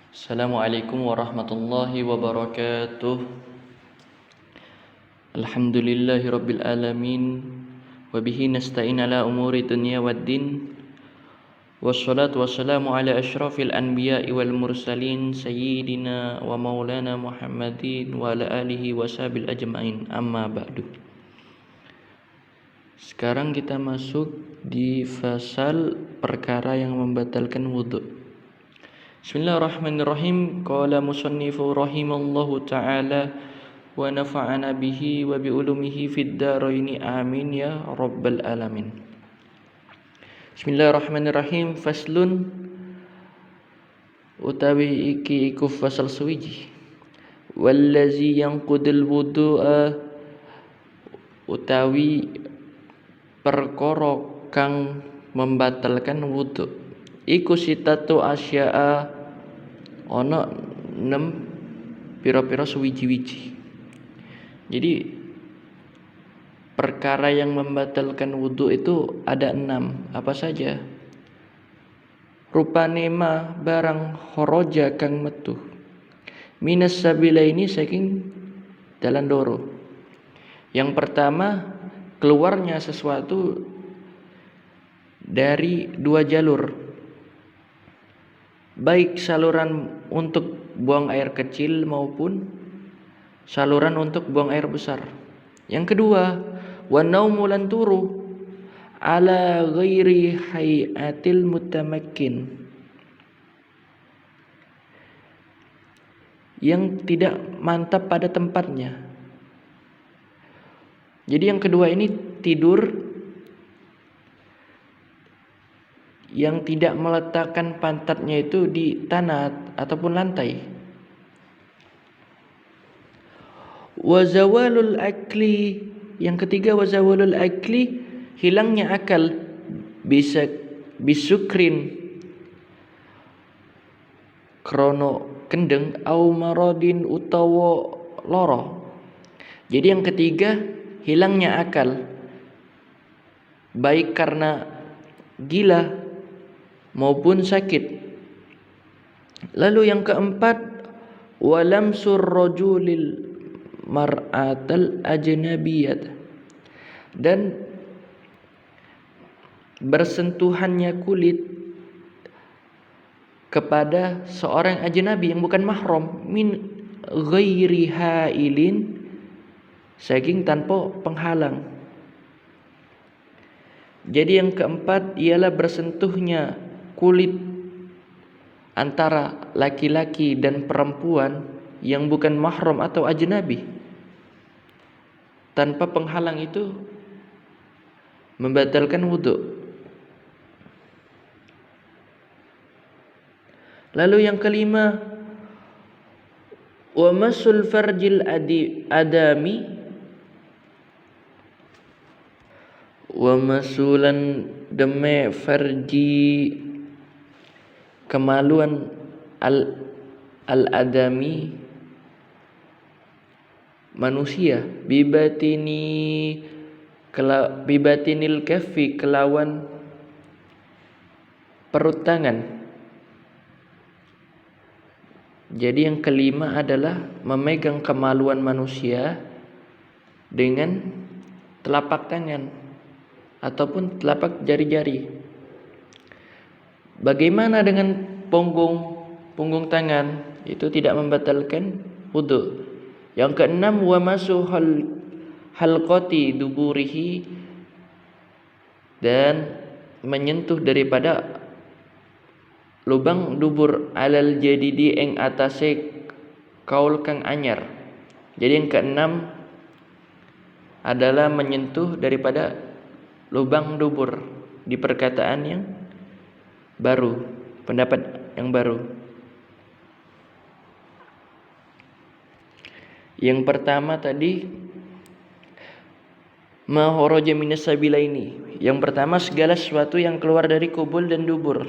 Assalamualaikum warahmatullahi wabarakatuh. Alhamdulillahi rabbil alamin. Wabihi nasta'in ala umuri dunya waddin. Wassalatu wassalamu ala ashrafil anbiya'i wal mursalin sayyidina wa maulana Muhammadin wa ala alihi wa sahbihi ajma'in. Amma ba'du. Sekarang kita masuk di fasal perkara yang membatalkan wudhu. Bismillahirrahmanirrahim. Qala musannifu rahimallahu ta'ala wa nafa'ana bihi wa bi ulumihi fid dharaini amin ya rabbal alamin. Bismillahirrahmanirrahim. Faslun utawi iki iku fasal suwiji. Wallazi yanqudul wudu'a utawi perkara kang membatalkan wudu. Iku sitatu asya'a ono 6 pira-pira suwiji-wiji. Jadi perkara yang membatalkan wudu itu ada 6. Apa saja? Rupane ma barang kharaja kang metu minas sabilaini saking dalan loro. Yang pertama, keluarnya sesuatu dari 2 jalur, baik saluran untuk buang air kecil maupun saluran untuk buang air besar. Yang kedua, wa naumu lan turu ala ghairi hayatil mutamakkin, yang tidak mantap pada tempatnya. Jadi yang kedua ini tidur yang tidak meletakkan pantatnya itu di tanah ataupun lantai. Wa zawalul akli, yang ketiga wa zawalul akli, hilangnya akal, bisa bisukrin krono kendeng au maradin utawa loro. Jadi yang ketiga, hilangnya akal, baik karena gila maupun sakit. Lalu yang keempat, walamsur rajulil mar'atal ajnabiyat, dan bersentuhannya kulit kepada seorang ajnabi yang bukan mahram, min ghairi hailin, saking tanpa penghalang. Jadi yang keempat ialah bersentuhnya kulit antara laki-laki dan perempuan yang bukan mahram atau ajnabi tanpa penghalang, itu membatalkan wudu. Lalu yang kelima, wa masul farjil adami, wa masulan deme farji kemaluan al-adami manusia, bibatinil kaffi, kelawan perut tangan. Jadi yang kelima adalah memegang kemaluan manusia dengan telapak tangan ataupun telapak jari-jari. Bagaimana dengan punggung tangan? Itu tidak membatalkan wudu. Yang keenam, wa masuhal halqati duburihi, dan menyentuh daripada lubang dubur alal jadidi ing atase kaul kang anyar. Jadi yang keenam adalah menyentuh daripada lubang dubur di perkataan yang baru, pendapat yang baru. Yang pertama tadi ma kharaja minas sabilaini. Yang pertama, segala sesuatu yang keluar dari kubul dan dubur,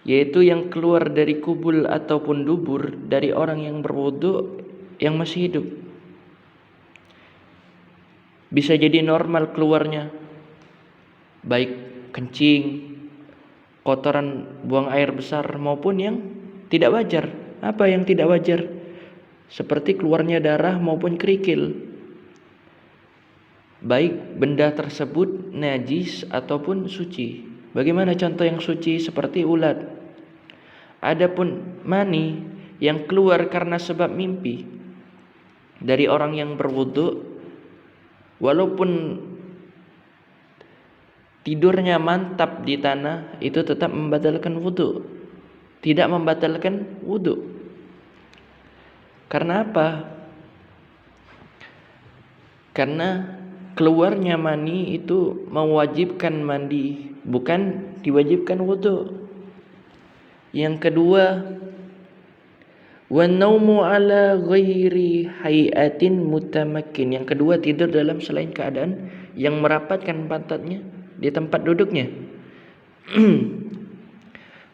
yaitu yang keluar dari kubul ataupun dubur dari orang yang berwudu yang masih hidup. Bisa jadi normal keluarnya, baik kencing kotoran buang air besar maupun yang tidak wajar. Apa yang tidak wajar? Seperti keluarnya darah maupun kerikil. Baik benda tersebut najis ataupun suci. Bagaimana contoh yang suci? Seperti ulat. Adapun mani yang keluar karena sebab mimpi dari orang yang berwudu, walaupun tidurnya mantap di tanah, itu tetap membatalkan wudu. Tidak membatalkan wudu. Karena apa? Karena keluarnya mani itu mewajibkan mandi, bukan diwajibkan wudu. Yang kedua, wa naumu ala ghairi hayatin mutamakkin. Yang kedua, tidur dalam selain keadaan yang merapatkan pantatnya di tempat duduknya.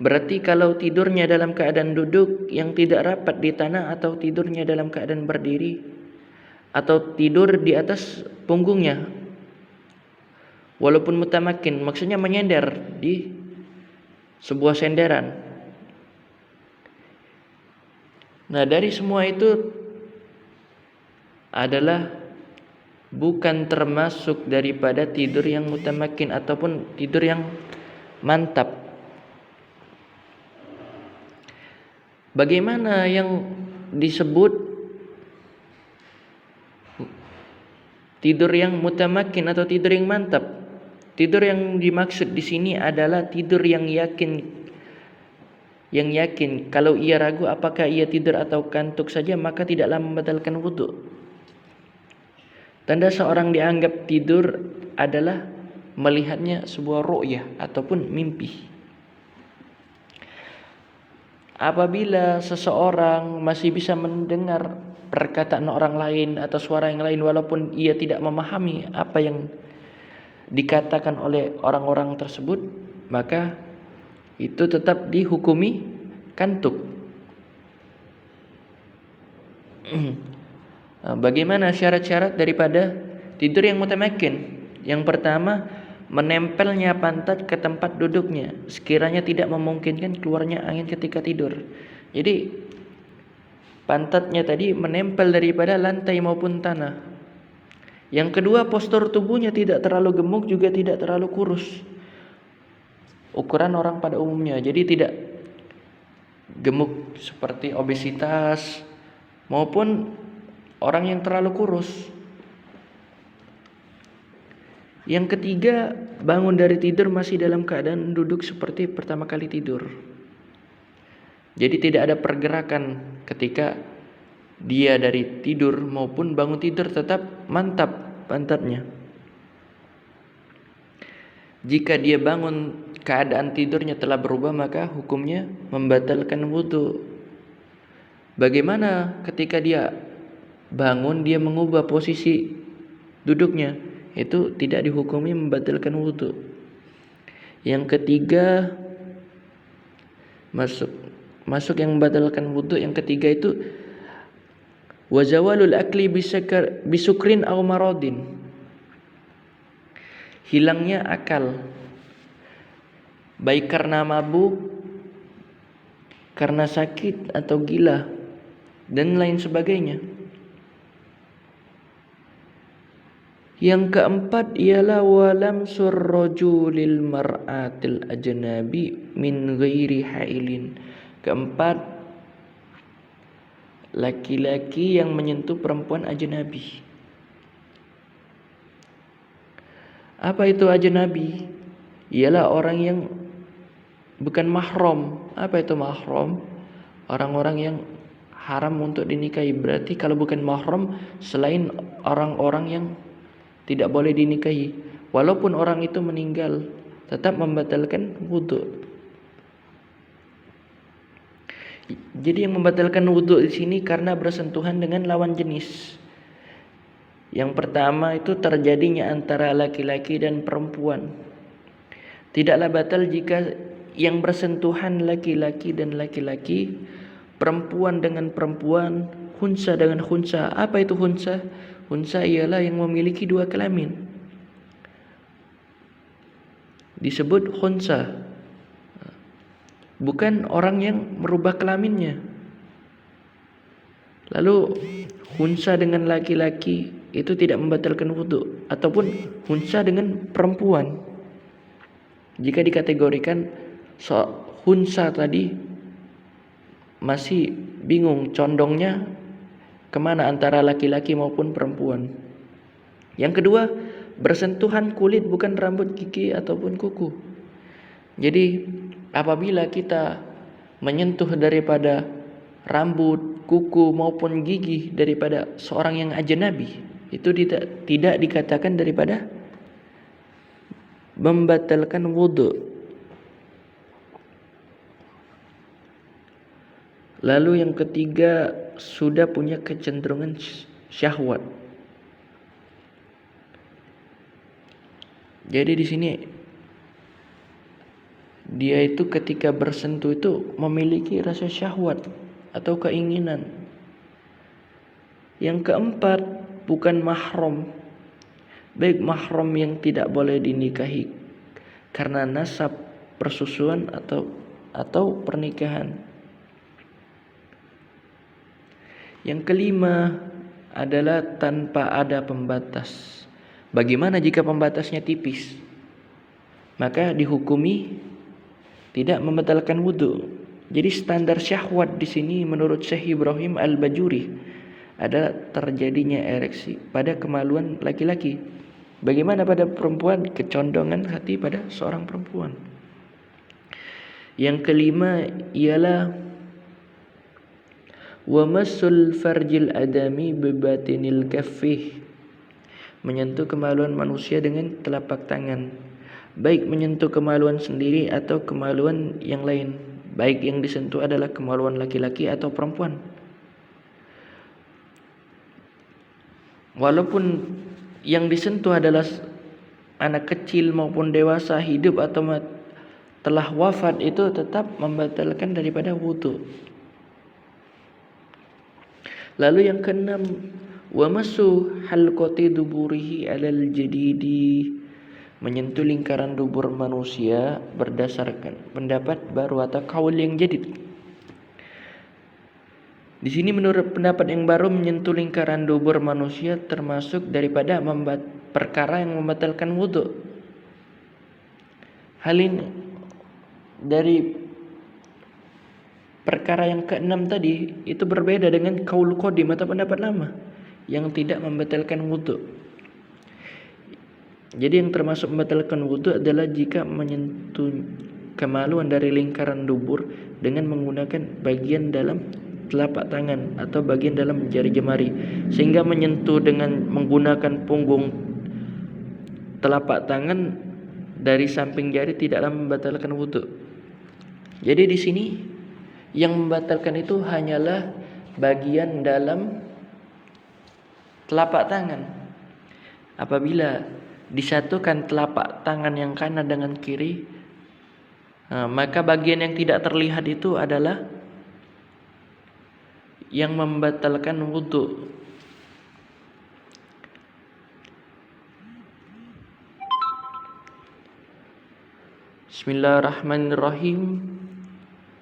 Berarti kalau tidurnya dalam keadaan duduk yang tidak rapat di tanah, atau tidurnya dalam keadaan berdiri, atau tidur di atas punggungnya, walaupun mutamakin, maksudnya menyender di sebuah senderan. Nah, dari semua itu adalah bukan termasuk daripada tidur yang mutamakin ataupun tidur yang mantap. Bagaimana yang disebut tidur yang mutamakin atau tidur yang mantap? Tidur yang dimaksud di sini adalah tidur yang yakin. Kalau ia ragu apakah ia tidur atau kantuk saja, maka tidaklah membatalkan wudu. Tanda seorang dianggap tidur adalah melihatnya sebuah ru'yah ataupun mimpi. Apabila seseorang masih bisa mendengar perkataan orang lain atau suara yang lain, walaupun ia tidak memahami apa yang dikatakan oleh orang-orang tersebut, maka itu tetap dihukumi kantuk. Bagaimana syarat-syarat daripada tidur yang mutamakin? Yang pertama, menempelnya pantat ke tempat duduknya, sekiranya tidak memungkinkan keluarnya angin ketika tidur. Jadi pantatnya tadi menempel daripada lantai maupun tanah. Yang kedua, postur tubuhnya tidak terlalu gemuk juga tidak terlalu kurus, ukuran orang pada umumnya. Jadi tidak gemuk seperti obesitas maupun orang yang terlalu kurus. Yang ketiga, bangun dari tidur masih dalam keadaan duduk seperti pertama kali tidur. Jadi tidak ada pergerakan ketika dia dari tidur maupun bangun tidur, tetap mantap pantatnya. Jika dia bangun keadaan tidurnya telah berubah, maka hukumnya membatalkan wudu. Bagaimana ketika dia bangun dia mengubah posisi duduknya? Itu tidak dihukumi membatalkan wudu. Yang ketiga, masuk yang membatalkan wudu. Yang ketiga itu wazawalul akli bisukrin aw maradin. Hilangnya akal, baik karena mabuk, karena sakit atau gila dan lain sebagainya. Yang keempat ialah walam surrajulil mar'atil ajnabi min ghairi hailin. Keempat, laki-laki yang menyentuh perempuan ajnabi. Apa itu ajnabi? Ialah orang yang bukan mahram. Apa itu mahram? Orang-orang yang haram untuk dinikahi. Berarti kalau bukan mahram, selain orang-orang yang tidak boleh dinikahi, walaupun orang itu meninggal, tetap membatalkan wudu. Jadi yang membatalkan wudu di sini karena bersentuhan dengan lawan jenis. Yang pertama itu terjadinya antara laki-laki dan perempuan. Tidaklah batal jika yang bersentuhan laki-laki dan laki-laki, perempuan dengan perempuan, khunsa dengan khunsa. Apa itu khunsa? Khunsa ialah yang memiliki dua kelamin, disebut khunsa. bukan orang yang merubah kelaminnya. Lalu hunsa dengan laki-laki itu tidak membatalkan wudu, ataupun hunsa dengan perempuan. Jika dikategorikan hunsa tadi masih bingung condongnya kemana antara laki-laki maupun perempuan. Yang kedua, bersentuhan kulit bukan rambut, gigi ataupun kuku. Jadi apabila kita menyentuh daripada rambut, kuku maupun gigi daripada seorang yang ajnabi, itu tidak dikatakan daripada membatalkan wudu. Lalu yang ketiga, sudah punya kecenderungan syahwat. Jadi di sini dia itu ketika bersentuh itu memiliki rasa syahwat atau keinginan. Yang keempat, bukan mahram, baik mahram yang tidak boleh dinikahi karena nasab, persusuan atau pernikahan. Yang kelima adalah tanpa ada pembatas. Bagaimana jika pembatasnya tipis? Maka dihukumi tidak membatalkan wudu. Jadi standar syahwat di sini menurut Syekh Ibrahim Al-Bajuri adalah terjadinya ereksi pada kemaluan laki-laki. Bagaimana pada perempuan? Kecondongan hati pada seorang perempuan. Yang kelima ialah wa massul farjil adami bibatinil kaffih, menyentuh kemaluan manusia dengan telapak tangan, baik menyentuh kemaluan sendiri atau kemaluan yang lain, baik yang disentuh adalah kemaluan laki-laki atau perempuan. Walaupun yang disentuh adalah anak kecil maupun dewasa, hidup atau telah wafat, itu tetap membatalkan daripada wudu. Lalu yang keenam, wa masu halqati duburihi alal jadidi, menyentuh lingkaran dubur manusia berdasarkan pendapat baru atau kaul yang jadid. Di sini menurut pendapat yang baru, menyentuh lingkaran dubur manusia termasuk daripada perkara yang membatalkan wudu. Hal ini dari perkara yang keenam tadi itu berbeda dengan kaul qadim atau pendapat lama yang tidak membatalkan wudu. Jadi yang termasuk membatalkan wudu adalah jika menyentuh kemaluan dari lingkaran dubur dengan menggunakan bagian dalam telapak tangan atau bagian dalam jari jemari, sehingga menyentuh dengan menggunakan punggung telapak tangan dari samping jari tidaklah membatalkan wudu. Jadi di sini yang membatalkan itu hanyalah bagian dalam telapak tangan. Apabila disatukan telapak tangan yang kanan dengan kiri, maka bagian yang tidak terlihat itu adalah yang membatalkan wudu. Bismillahirrahmanirrahim.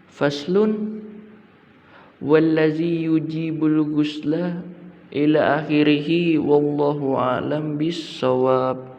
Faslun wallazi yujibul ghusla ila akhirih wallahu a'lam bis shawab.